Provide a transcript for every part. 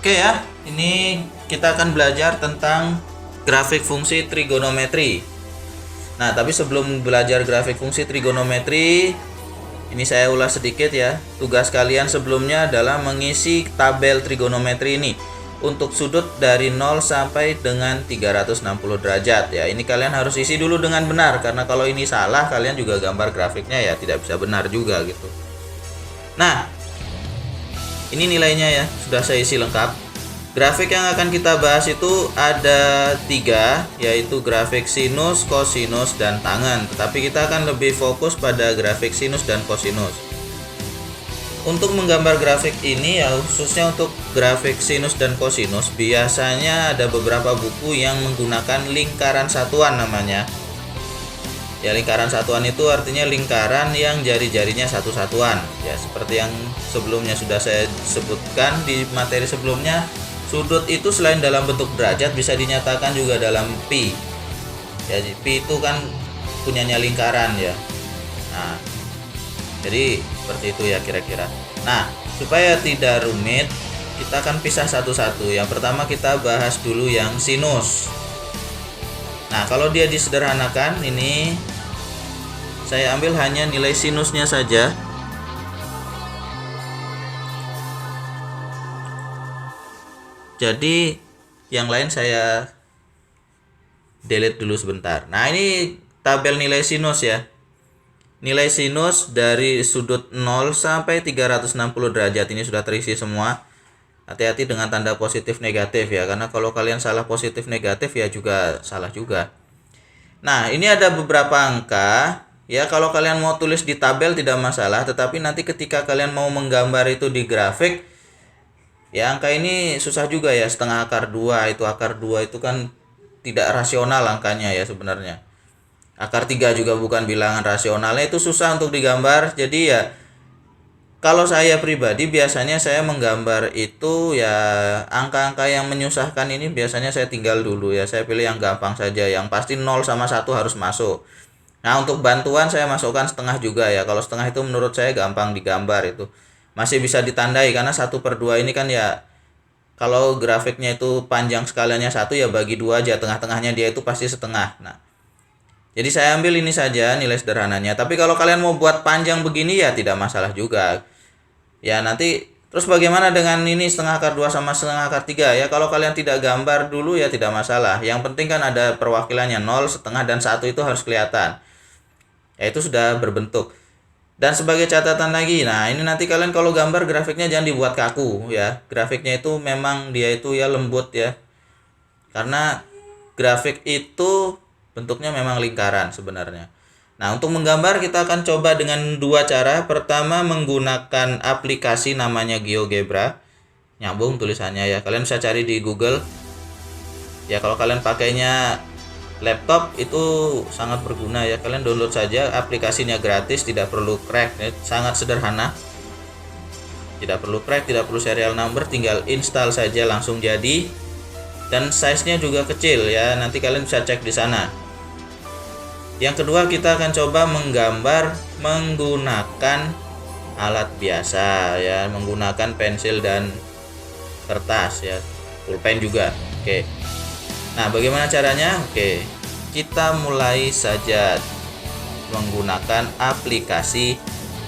Oke ya, ini kita akan belajar tentang grafik fungsi trigonometri. Nah, tapi sebelum belajar grafik fungsi trigonometri, ini saya ulas sedikit ya. Tugas kalian sebelumnya adalah mengisi tabel trigonometri ini untuk sudut dari 0 sampai dengan 360 derajat ya. Ini kalian harus isi dulu dengan benar, karena kalau ini salah kalian juga gambar grafiknya ya tidak bisa benar juga gitu. Nah, ini nilainya ya, sudah saya isi lengkap. Grafik yang akan kita bahas itu ada 3, yaitu grafik sinus, kosinus, dan tangen. Tetapi kita akan lebih fokus pada grafik sinus dan kosinus. Untuk menggambar grafik ini ya, khususnya untuk grafik sinus dan kosinus, biasanya ada beberapa buku yang menggunakan lingkaran satuan namanya. Ya, lingkaran satuan itu artinya lingkaran yang jari-jarinya satu-satuan. Ya, seperti yang sebelumnya sudah saya sebutkan di materi sebelumnya, sudut itu selain dalam bentuk derajat bisa dinyatakan juga dalam pi. Ya, pi itu kan punyanya lingkaran ya. Nah, jadi seperti itu ya kira-kira. Nah, supaya tidak rumit, kita akan pisah satu-satu. Yang pertama kita bahas dulu yang sinus. Nah, kalau dia disederhanakan, ini saya ambil hanya nilai sinusnya saja. Jadi yang lain saya delete dulu sebentar. Nah, ini tabel nilai sinus ya. Nilai sinus dari sudut 0 sampai 360 derajat ini sudah terisi semua. Hati-hati dengan tanda positif negatif ya, karena kalau kalian salah positif negatif ya juga salah juga. Nah, ini ada beberapa angka ya. Kalau kalian mau tulis di tabel tidak masalah, tetapi nanti ketika kalian mau menggambar itu di grafik ya, angka ini susah juga ya. Setengah akar 2 itu, akar 2 itu kan tidak rasional angkanya ya sebenarnya. Akar 3 juga bukan bilangan rasionalnya, itu susah untuk digambar. Jadi ya, kalau saya pribadi biasanya saya menggambar itu ya, angka-angka yang menyusahkan ini biasanya saya tinggal dulu ya. Saya pilih yang gampang saja, yang pasti 0 sama 1 harus masuk. Nah, untuk bantuan saya masukkan setengah juga ya. Kalau setengah itu menurut saya gampang digambar itu. Masih bisa ditandai karena 1/2 ini kan ya, kalau grafiknya itu panjang skaalanya 1 ya bagi 2 aja, tengah-tengahnya dia itu pasti setengah. Nah, jadi saya ambil ini saja nilai sederhananya. Tapi kalau kalian mau buat panjang begini ya tidak masalah juga. Ya, nanti terus bagaimana dengan ini setengah akar 2 sama setengah akar 3 ya? Kalau kalian tidak gambar dulu ya tidak masalah. Yang penting kan ada perwakilannya, 0, setengah, dan 1 itu harus kelihatan. Ya, itu sudah berbentuk. Dan sebagai catatan lagi, nah ini nanti kalian kalau gambar grafiknya jangan dibuat kaku ya. Grafiknya itu memang dia itu ya lembut ya. Karena grafik itu bentuknya memang lingkaran sebenarnya. Nah, untuk menggambar kita akan coba dengan 2 cara. Pertama menggunakan aplikasi namanya GeoGebra. Nyambung tulisannya ya. Kalian bisa cari di Google. Ya, kalau kalian pakainya laptop itu sangat berguna ya. Kalian download saja, aplikasinya gratis, tidak perlu crack ya. Sangat sederhana. Tidak perlu crack, tidak perlu serial number, tinggal install saja langsung jadi. Dan size-nya juga kecil ya. Nanti kalian bisa cek di sana. Yang kedua kita akan coba menggambar menggunakan alat biasa ya, menggunakan pensil dan kertas ya, pulpen juga. Oke. Nah, bagaimana caranya? Oke, kita mulai saja menggunakan aplikasi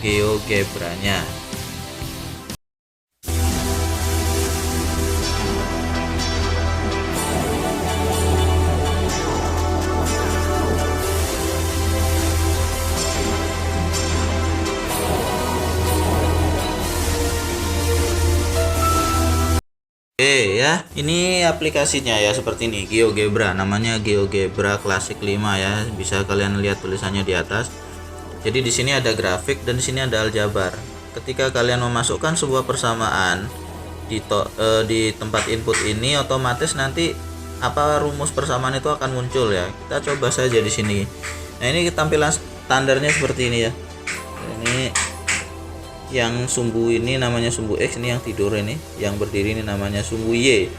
GeoGebra-nya. Oke ya, ini aplikasinya ya seperti ini, GeoGebra, namanya GeoGebra Classic 5 ya. Bisa kalian lihat tulisannya di atas. Jadi di sini ada grafik dan di sini ada aljabar. Ketika kalian memasukkan sebuah persamaan di tempat input ini, otomatis nanti apa rumus persamaan itu akan muncul ya. Kita coba saja di sini. Nah, ini tampilan standarnya seperti ini ya. Ini yang sumbu ini namanya sumbu X, ini yang tidur ini, yang berdiri ini namanya sumbu Y.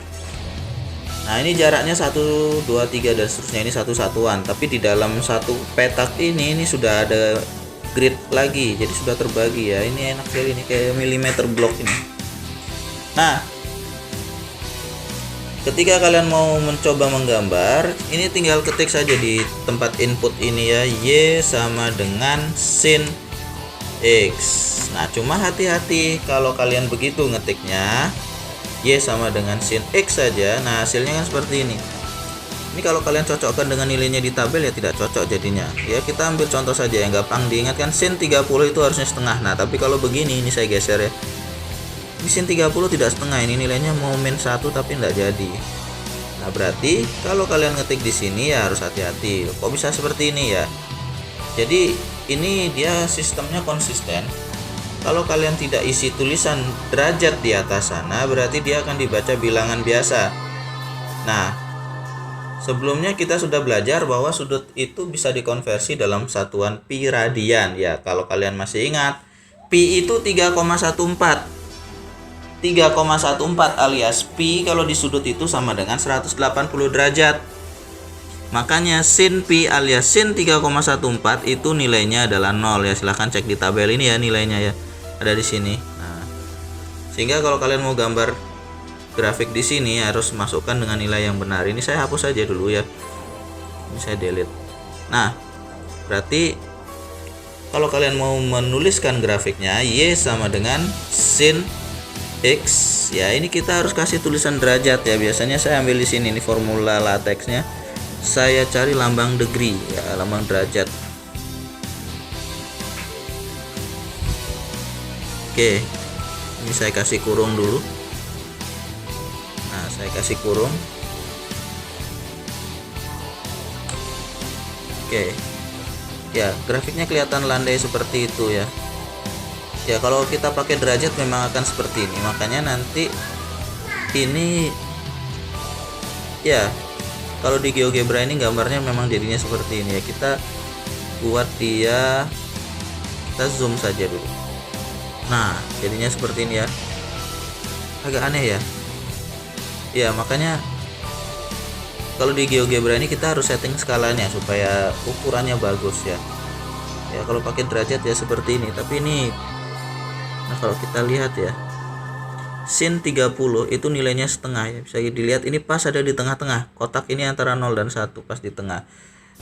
Nah, ini jaraknya 1, 2, 3 dan seterusnya, ini satu satuan. Tapi di dalam satu petak ini sudah ada grid lagi, jadi sudah terbagi ya. Ini enak sekali, ini kayak milimeter blok ini. Nah, Ketika kalian mau mencoba menggambar, ini tinggal ketik saja di tempat input ini ya, Y sama dengan sin X. Nah, cuma hati-hati kalau kalian begitu ngetiknya, Y sama dengan sin X saja, nah hasilnya kan seperti ini. Ini kalau kalian cocokkan dengan nilainya di tabel ya tidak cocok jadinya. Ya kita ambil contoh saja yang gampang diingatkan, sin 30 itu harusnya setengah. Nah, tapi kalau begini, ini saya geser ya. Ini sin 30 tidak setengah, ini nilainya mau min 1 tapi tidak jadi. Nah, berarti kalau kalian ngetik di sini ya harus hati-hati. Kok bisa seperti ini ya? Jadi ini dia sistemnya konsisten. Kalau kalian tidak isi tulisan derajat di atas sana, berarti dia akan dibaca bilangan biasa. Nah, sebelumnya kita sudah belajar bahwa sudut itu bisa dikonversi dalam satuan pi radian ya. Kalau kalian masih ingat, pi itu 3,14 alias pi kalau di sudut itu sama dengan 180 derajat. Makanya sin pi alias sin 3,14 itu nilainya adalah 0 ya. Silahkan cek di tabel ini ya nilainya ya. Ada di sini. Nah, sehingga kalau kalian mau gambar grafik di sini harus masukkan dengan nilai yang benar. Ini saya hapus saja dulu ya. Ini saya delete. Nah, berarti kalau kalian mau menuliskan grafiknya, Y sama dengan sin X ya, ini kita harus kasih tulisan derajat ya. Biasanya saya ambil di sini ini formula latexnya. Saya cari lambang degree ya, lambang derajat. Oke. Ini saya kasih kurung dulu. Nah, saya kasih kurung. Oke. Ya, grafiknya kelihatan landai seperti itu ya. Ya, kalau kita pakai derajat memang akan seperti ini. Makanya nanti ini ya, kalau di GeoGebra ini gambarnya memang jadinya seperti ini ya. Kita buat dia, kita zoom saja dulu. Nah, jadinya seperti ini ya. Agak aneh ya. Ya, makanya kalau di GeoGebra ini kita harus setting skalanya supaya ukurannya bagus ya. Ya, kalau pakai derajat ya seperti ini. Tapi ini, nah kalau kita lihat ya, sin 30 itu nilainya setengah ya. Bisa dilihat ini pas ada di tengah-tengah. Kotak ini antara 0 dan 1 pas di tengah.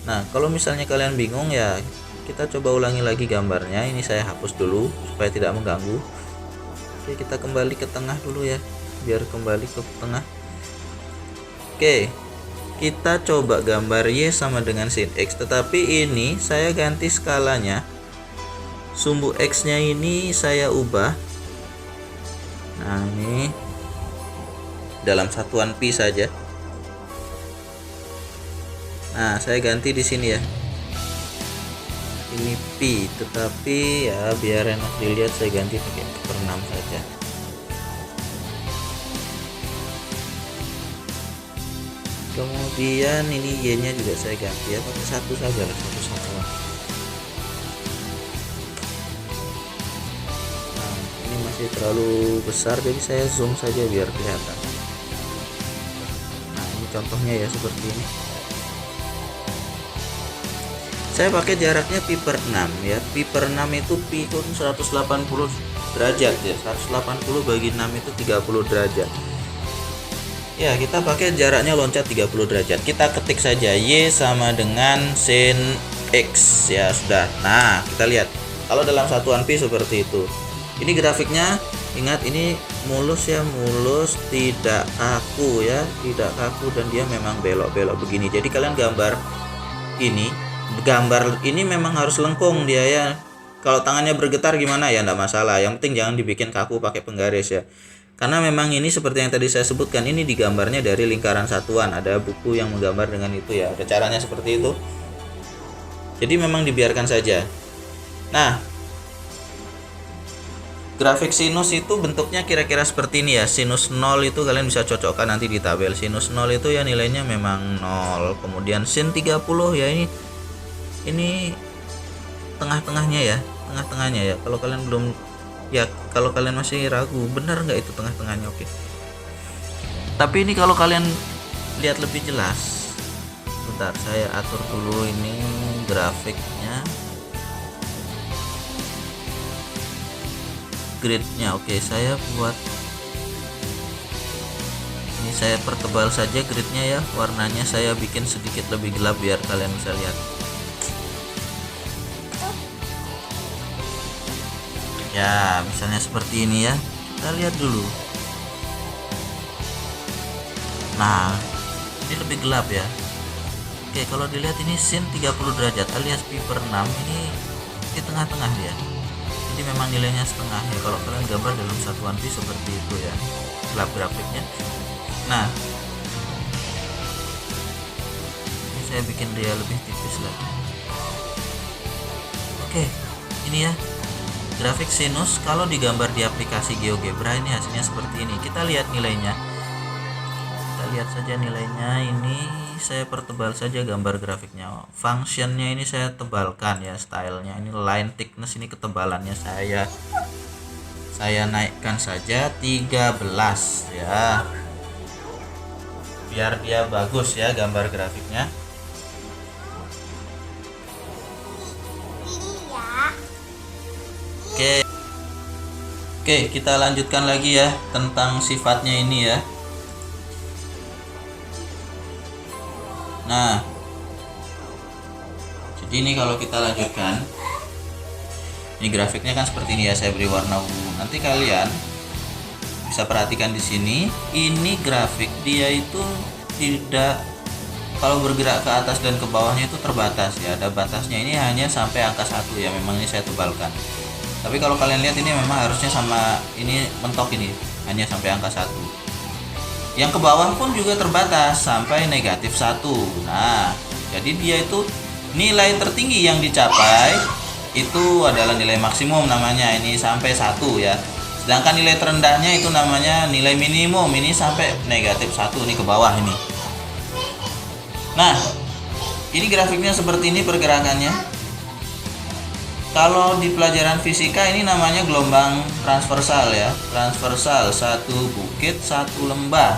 Nah, kalau misalnya kalian bingung ya, kita coba ulangi lagi gambarnya. Ini saya hapus dulu supaya tidak mengganggu. Oke, kita kembali ke tengah dulu ya, biar kembali ke tengah. Oke, kita coba gambar Y sama dengan sin X, tetapi ini saya ganti skalanya. Sumbu X nya ini saya ubah. Nah, ini dalam satuan pi saja. Nah, saya ganti di sini ya. Ini pi, tetapi ya biar enak dilihat saya ganti pakai per 6 saja. Kemudian ini Y nya juga saya ganti ya, pakai 1 saja lah, 1 satuan. Nah, ini masih terlalu besar jadi saya zoom saja biar kelihatan. Nah, ini contohnya ya seperti ini. Saya pakai jaraknya pi per 6 ya. Pi per 6 itu pi itu 180 derajat ya. 180 bagi 6 itu 30 derajat. Ya, kita pakai jaraknya loncat 30 derajat. Kita ketik saja Y sama dengan sin X ya, sudah. Nah, kita lihat. Kalau dalam satuan pi seperti itu. Ini grafiknya, ingat ini mulus ya, mulus, tidak kaku ya, tidak kaku, dan dia memang belok-belok begini. Jadi kalian gambar ini memang harus lengkung dia ya. Kalau tangannya bergetar gimana ya, enggak masalah. Yang penting jangan dibikin kaku pakai penggaris ya. Karena memang ini seperti yang tadi saya sebutkan, ini digambarnya dari lingkaran satuan. Ada buku yang menggambar dengan itu ya. Ada caranya seperti itu. Jadi memang dibiarkan saja. Nah, grafik sinus itu bentuknya kira-kira seperti ini ya. Sinus 0 itu kalian bisa cocokkan nanti di tabel. Sinus 0 itu ya nilainya memang 0. Kemudian sin 30 ya, ini tengah-tengahnya ya, tengah-tengahnya ya. Kalau kalian belum ya, kalau kalian masih ragu benar nggak itu tengah-tengahnya, oke. Tapi ini kalau kalian lihat lebih jelas, bentar saya atur dulu ini grafiknya, gridnya. Oke, saya buat ini saya pertebal saja gridnya ya, warnanya saya bikin sedikit lebih gelap biar kalian bisa lihat. Ya, misalnya seperti ini ya. Kita lihat dulu. Nah, ini lebih gelap ya. Oke, kalau dilihat ini sin 30 derajat alias pi per 6, ini di tengah-tengah dia. Jadi memang nilainya setengah ya. Kalau kalian gambar dalam satuan pi seperti itu ya, gelap grafiknya. Nah, ini saya bikin dia lebih tipis lagi. Oke, ini ya grafik sinus kalau digambar di aplikasi GeoGebra ini hasilnya seperti ini. Kita lihat nilainya. Kita lihat saja nilainya. Ini saya pertebal saja gambar grafiknya. Functionnya ini saya tebalkan ya, stylenya ini line thickness, ini ketebalannya saya naikkan saja 13 ya, biar dia bagus ya gambar grafiknya. Oke, kita lanjutkan lagi ya tentang sifatnya ini ya. Nah, jadi ini kalau kita lanjutkan, ini grafiknya kan seperti ini ya, saya beri warna ungu. Nanti kalian bisa perhatikan di sini, ini grafik dia itu tidak, kalau bergerak ke atas dan ke bawahnya itu terbatas ya, ada batasnya. Ini hanya sampai angka 1 ya, memang ini saya tebalkan. Tapi kalau kalian lihat ini memang harusnya sama, ini mentok, ini hanya sampai angka 1. Yang ke bawah pun juga terbatas sampai -1. Nah, jadi dia itu nilai tertinggi yang dicapai itu adalah nilai maksimum namanya, ini sampai 1 ya. Sedangkan nilai terendahnya itu namanya nilai minimum, ini sampai -1, ini ke bawah ini. Nah, ini grafiknya seperti ini pergerakannya. Kalau di pelajaran fisika ini namanya gelombang transversal ya, transversal, satu bukit satu lembah.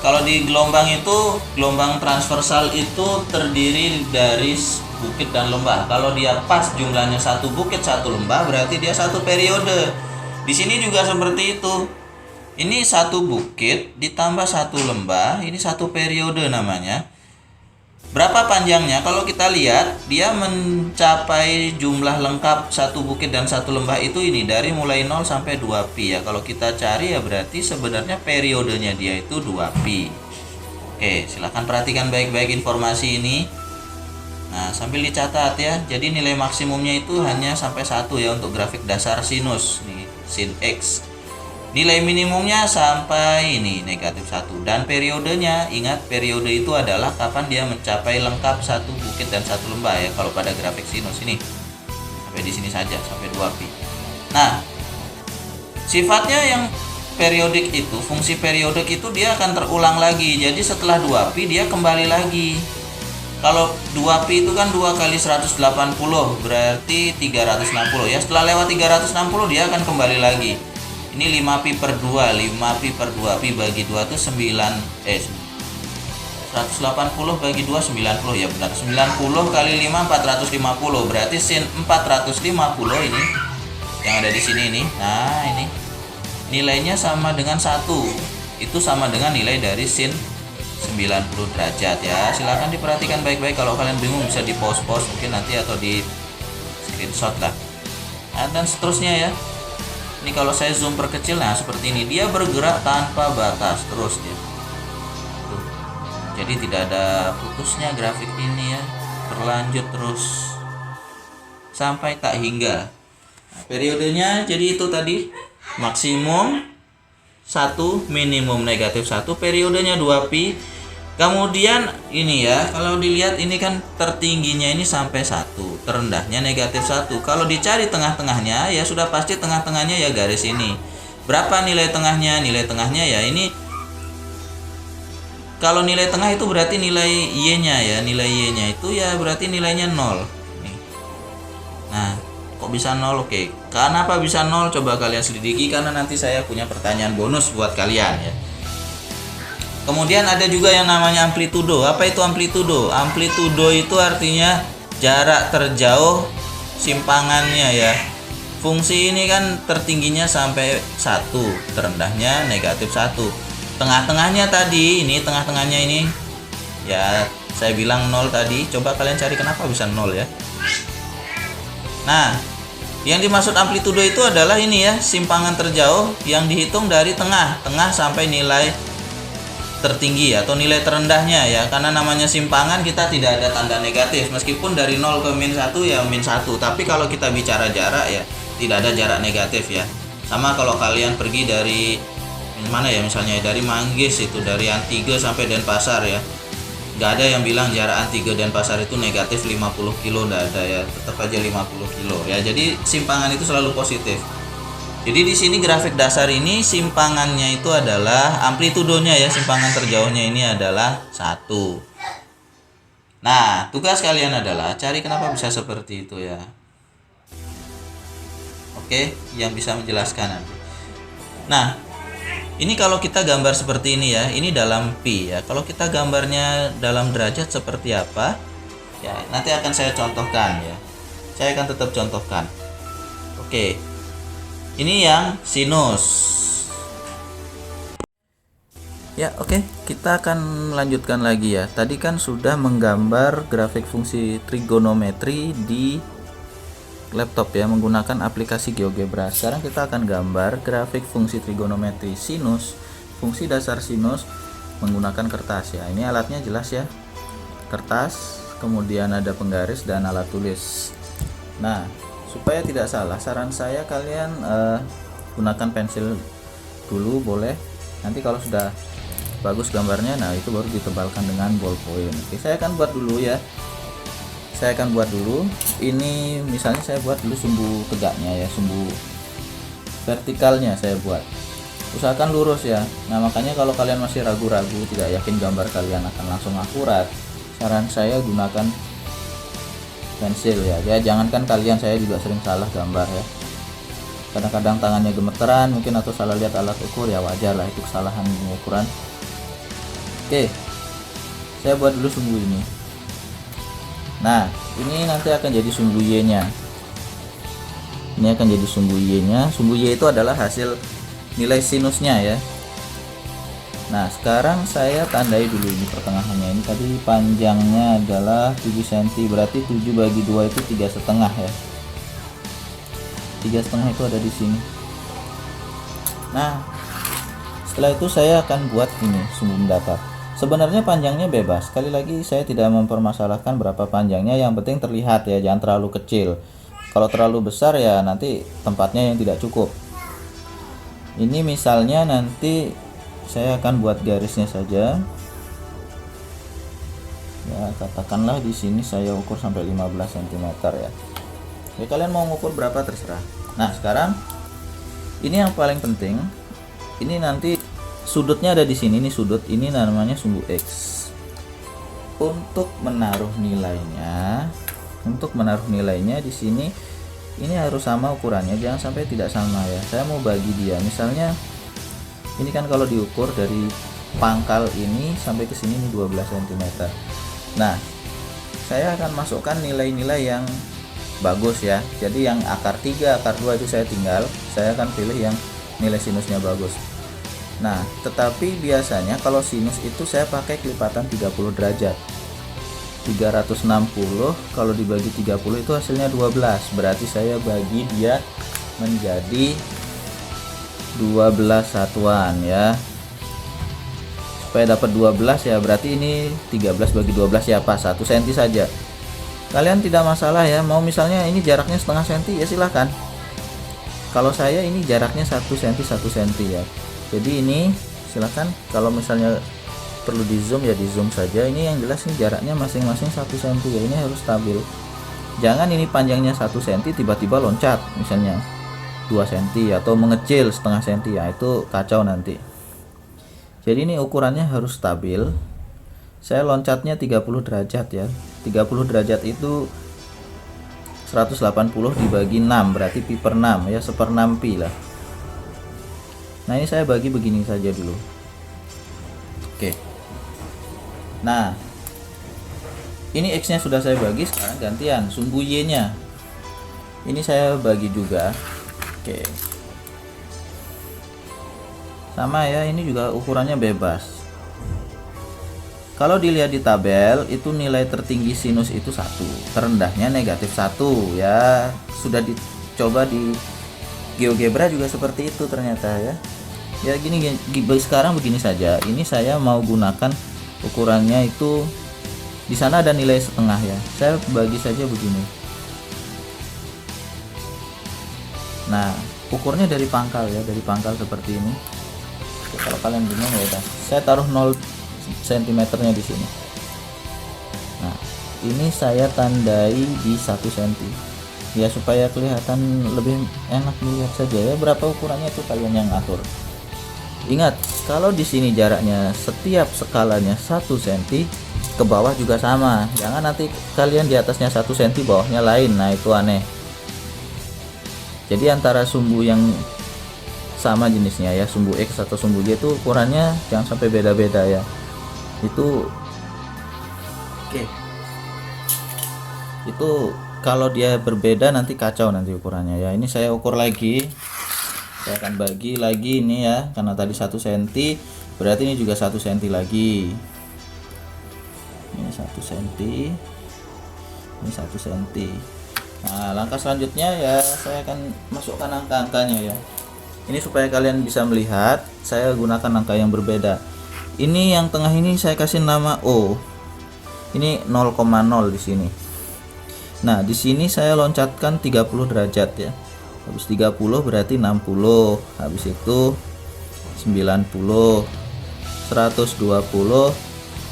Kalau di gelombang itu, gelombang transversal itu terdiri dari bukit dan lembah. Kalau dia pas jumlahnya satu bukit satu lembah, berarti dia satu periode. Di sini juga seperti itu. Ini satu bukit ditambah satu lembah, ini satu periode namanya. Berapa panjangnya? Kalau kita lihat, dia mencapai jumlah lengkap satu bukit dan satu lembah itu ini dari mulai 0 sampai 2pi ya. Kalau kita cari ya berarti sebenarnya periodenya dia itu 2pi. Oke, silahkan perhatikan baik-baik informasi ini. Nah, sambil dicatat ya. Jadi nilai maksimumnya itu hanya sampai 1 ya untuk grafik dasar sinus nih, sin X. Nilai minimumnya sampai ini -1, dan periodenya, ingat periode itu adalah kapan dia mencapai lengkap satu bukit dan satu lembah ya. Kalau pada grafik sinus ini sampai di sini saja sampai 2pi. Nah, sifatnya yang periodik itu, fungsi periodik itu dia akan terulang lagi. Jadi setelah 2pi dia kembali lagi. Kalau 2pi itu kan 2 kali 180 berarti 360 ya. Setelah lewat 360 dia akan kembali lagi. Ini 5pi per 2, 5pi per 2pi bagi 2 itu 180 bagi 2 90 ya, benar. 90 kali 5 450, berarti sin 450 ini yang ada di sini ini. Nah, ini nilainya sama dengan 1. Itu sama dengan nilai dari sin 90 derajat ya. Silahkan diperhatikan baik-baik, kalau kalian bingung bisa di pause mungkin nanti atau di screenshot lah. Nah, dan seterusnya ya. Ini kalau saya zoom perkecil, nah seperti ini dia bergerak tanpa batas terus dia. Tuh. Jadi tidak ada putusnya grafik ini ya, berlanjut terus sampai tak hingga. Nah, periodenya jadi itu tadi, maksimum 1, minimum -1, periodenya 2pi. Kemudian ini ya, kalau dilihat ini kan tertingginya ini sampai 1, terendahnya -1. Kalau dicari tengah-tengahnya ya sudah pasti tengah-tengahnya ya garis ini. Berapa nilai tengahnya? Nilai tengahnya ya ini, kalau nilai tengah itu berarti nilai Y-nya ya, nilai Y-nya itu ya berarti nilainya 0. Nih. Nah, kok bisa 0? Oke. Kenapa bisa 0? Coba kalian selidiki karena nanti saya punya pertanyaan bonus buat kalian ya. Kemudian ada juga yang namanya amplitudo. Apa itu amplitudo? Amplitudo itu artinya jarak terjauh simpangannya ya. Fungsi ini kan tertingginya sampai 1, terendahnya -1. tengah-tengahnya tadi, ini tengah-tengahnya ini ya saya bilang 0 tadi. Coba kalian cari kenapa bisa 0 ya. Nah, yang dimaksud amplitudo itu adalah ini ya, simpangan terjauh yang dihitung dari tengah sampai nilai tertinggi atau nilai terendahnya ya. Karena namanya simpangan, kita tidak ada tanda negatif meskipun dari 0 ke -1 ya -1. Tapi kalau kita bicara jarak ya tidak ada jarak negatif ya. Sama kalau kalian pergi dari mana ya, misalnya dari Manggis itu, dari Antige sampai Denpasar ya, nggak ada yang bilang jarak Antige Denpasar itu negatif 50 kilo, nggak ada ya, tetap aja 50 kilo ya. Jadi simpangan itu selalu positif. Jadi di sini grafik dasar ini simpangannya itu adalah amplitudonya ya, simpangan terjauhnya ini adalah 1. Nah, tugas kalian adalah cari kenapa bisa seperti itu ya. Oke, yang bisa menjelaskan nanti. Nah, ini kalau kita gambar seperti ini ya, ini dalam pi ya. Kalau kita gambarnya dalam derajat seperti apa? Ya, nanti akan saya contohkan ya. Saya akan tetap contohkan. Oke. Ini yang sinus. Ya, oke. Kita akan melanjutkan lagi ya. Tadi kan sudah menggambar grafik fungsi trigonometri di laptop ya, menggunakan aplikasi GeoGebra. Sekarang kita akan gambar grafik fungsi trigonometri sinus, fungsi dasar sinus menggunakan kertas ya. Ini alatnya jelas ya, kertas, kemudian ada penggaris dan alat tulis. Nah, supaya tidak salah, saran saya kalian gunakan pensil dulu boleh. Nanti kalau sudah bagus gambarnya, nah itu baru ditebalkan dengan ballpoint. Oke, saya akan buat dulu ya. Saya akan buat dulu. Ini misalnya saya buat dulu sumbu tegaknya ya, sumbu vertikalnya saya buat. Usahakan lurus ya. Nah, makanya kalau kalian masih ragu-ragu, tidak yakin gambar kalian akan langsung akurat, saran saya gunakan pensil ya. Ya, jangankan kalian, saya juga sering salah gambar ya. Kadang-kadang tangannya gemeteran mungkin, atau salah lihat alat ukur, ya wajar lah, itu kesalahan pengukuran. Oke, saya buat dulu sumbu ini. Nah, ini nanti akan jadi sumbu Y-nya. Ini akan jadi sumbu Y-nya. Sumbu Y itu adalah hasil nilai sinusnya ya. Nah, sekarang saya tandai dulu ini pertengahannya. Ini tadi panjangnya adalah 7 cm, berarti 7 bagi 2 itu 3,5 ya. 3,5 itu ada di sini. Nah, setelah itu saya akan buat ini sumbu mendatar. Sebenarnya panjangnya bebas. Sekali lagi saya tidak mempermasalahkan berapa panjangnya, yang penting terlihat ya, jangan terlalu kecil. Kalau terlalu besar ya nanti tempatnya yang tidak cukup. Ini misalnya nanti saya akan buat garisnya saja. Ya, katakanlah di sini saya ukur sampai 15 cm ya. Ya, kalian mau ngukur berapa terserah. Nah, sekarang ini yang paling penting. Ini nanti sudutnya ada di sini, ini sudut, ini namanya sumbu X. Untuk menaruh nilainya di sini, ini harus sama ukurannya, jangan sampai tidak sama ya. Saya mau bagi dia, misalnya ini kan kalau diukur dari pangkal ini sampai ke sini ini 12 cm. Nah, saya akan masukkan nilai-nilai yang bagus ya. Jadi yang akar 3, akar 2 itu saya tinggal, saya akan pilih yang nilai sinusnya bagus. Nah, tetapi biasanya kalau sinus itu saya pakai kelipatan 30 derajat. 360 kalau dibagi 30 itu hasilnya 12. Berarti saya bagi dia menjadi 12 satuan ya. Supaya dapat 12 ya, berarti ini 13 bagi 12 ya, pas 1 cm saja. Kalian tidak masalah ya, mau misalnya ini jaraknya setengah cm ya silahkan. Kalau saya ini jaraknya 1 cm 1 cm ya. Jadi ini silahkan, kalau misalnya perlu di zoom ya di zoom saja. Ini yang jelas nih jaraknya masing-masing 1 cm ya, ini harus stabil. Jangan ini panjangnya 1 cm tiba-tiba loncat misalnya 2 cm atau mengecil setengah cm ya, itu kacau nanti. Jadi ini ukurannya harus stabil. Saya loncatnya 30 derajat ya. 30 derajat itu 180 dibagi 6 berarti pi per 6 ya, 1/6 pi lah. Nah, ini saya bagi begini saja dulu. Oke. Nah, ini X nya sudah saya bagi, sekarang gantian sumbu Y nya ini saya bagi juga. Oke, Sama ya, ini juga ukurannya bebas. Kalau dilihat di tabel itu nilai tertinggi sinus itu 1, terendahnya -1 ya. Sudah dicoba di GeoGebra juga seperti itu ternyata ya. Ya gini, sekarang begini saja. Ini saya mau gunakan ukurannya itu, di sana ada nilai setengah ya. Saya bagi saja begini. Nah, ukurnya dari pangkal ya, dari pangkal seperti ini. Oke, kalau kalian bingung ya udah, saya taruh 0 cm nya di sini. Nah, ini saya tandai di 1 cm ya, supaya kelihatan lebih enak dilihat saja ya. Berapa ukurannya itu kalian yang atur. Ingat, kalau di sini jaraknya setiap skalanya 1 cm, ke bawah juga sama. Jangan nanti kalian di atasnya 1 cm, bawahnya lain. Nah, itu aneh. Jadi antara sumbu yang sama jenisnya ya, sumbu X atau sumbu Y itu ukurannya jangan sampai beda-beda ya. Itu oke. Itu kalau dia berbeda nanti kacau nanti ukurannya ya. Ini saya ukur lagi. Saya akan bagi lagi ini ya, karena tadi 1 cm, berarti ini juga 1 cm lagi. Ini 1 cm. Ini 1 cm. Nah, langkah selanjutnya ya, saya akan masukkan angka-angkanya ya. Ini supaya kalian bisa melihat, saya gunakan angka yang berbeda. Ini yang tengah ini saya kasih nama O. Ini 0,0 di sini. Nah, di sini saya loncatkan 30 derajat ya. Habis 30 berarti 60. Habis itu 90, 120,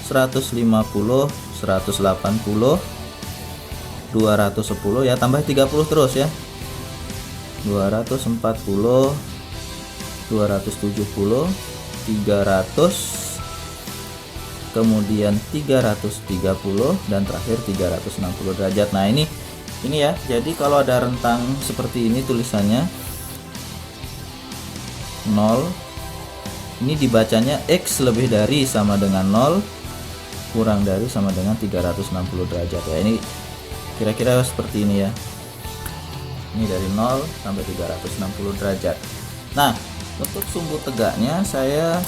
150, 180, 210 ya, tambah 30 terus ya. 240, 270, 300, kemudian 330, dan terakhir 360 derajat. Nah, ini ya. Jadi kalau ada rentang seperti ini tulisannya 0, ini dibacanya X lebih dari sama dengan 0 kurang dari sama dengan 360 derajat ya. Ini kira-kira seperti ini ya. Ini dari 0 sampai 360 derajat. Nah, untuk sumbu tegaknya saya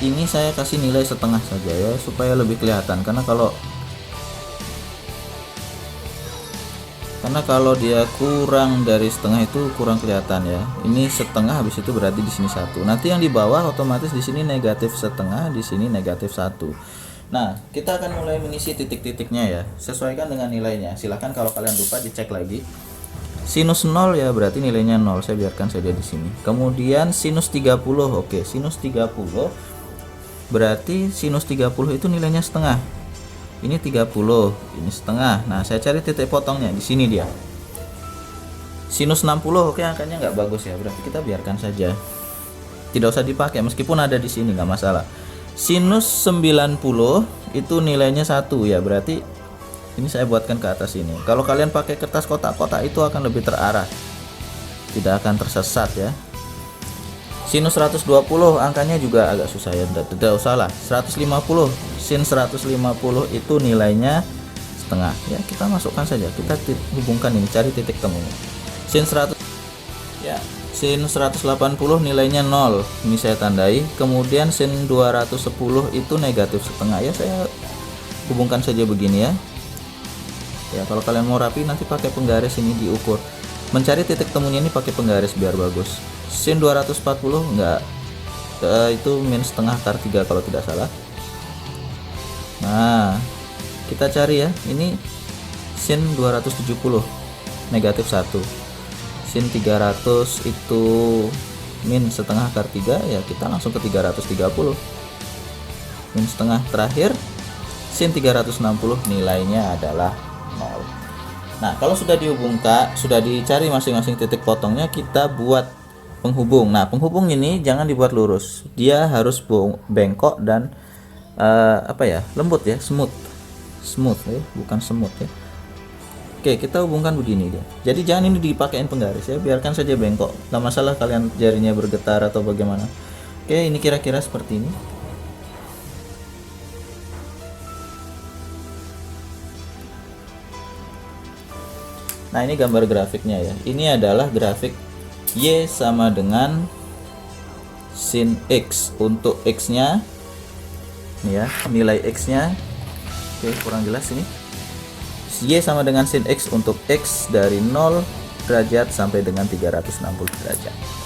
ini saya kasih nilai setengah saja ya, supaya lebih kelihatan. Karena kalau dia kurang dari setengah itu kurang kelihatan ya. Ini setengah, habis itu berarti di sini 1. Nanti yang di bawah otomatis di sini -1/2, di sini -1. Nah, kita akan mulai mengisi titik-titiknya ya. Sesuaikan dengan nilainya. Silahkan kalau kalian lupa dicek lagi. Sinus 0 ya, berarti nilainya 0. Saya biarkan saja di sini. Kemudian sinus 30. Oke, sinus 30 berarti sinus 30 itu nilainya setengah. Ini 30, ini setengah. Nah, saya cari titik potongnya di sini dia. Sinus 60, oke, angkanya nggak bagus ya. Berarti kita biarkan saja. Tidak usah dipakai meskipun ada di sini, nggak masalah. Sinus 90 itu nilainya 1 ya, berarti ini saya buatkan ke atas ini. Kalau kalian pakai kertas kotak-kotak itu akan lebih terarah, tidak akan tersesat ya. Sinus 120 angkanya juga agak susah ya, tidak usah lah. 150, sin 150 itu nilainya setengah ya, kita masukkan saja, kita hubungkan ini, cari titik temunya. Sin 100 ya, sin 180 nilainya 0, ini saya tandai. Kemudian sin 210 itu -1/2 ya, saya hubungkan saja begini ya. Ya, kalau kalian mau rapi nanti pakai penggaris ini diukur. Mencari titik temunya ini pakai penggaris biar bagus. Sin 240 enggak, itu -1/2/3 kalau tidak salah. Nah, kita cari ya, ini sin 270 -1. Sin 300 itu -1/2/3 ya, kita langsung ke 330 -1/2. Terakhir sin 360 nilainya adalah 0. Nah, kalau sudah dihubungkan, sudah dicari masing-masing titik potongnya, kita buat penghubung. Nah, penghubung ini jangan dibuat lurus, dia harus bengkok dan lembut ya, smooth ya, bukan semut ya. Oke, kita hubungkan begini dia. Jadi jangan ini dipakein penggaris ya, biarkan saja bengkok, nggak masalah kalian jarinya bergetar atau bagaimana. Oke, ini kira-kira seperti ini. Nah, ini gambar grafiknya ya. Ini adalah grafik Y sama dengan sin X untuk X-nya. Ini ya, nilai X-nya. Oke, kurang jelas ini. Y sama dengan sin X untuk X dari 0 derajat sampai dengan 360 derajat.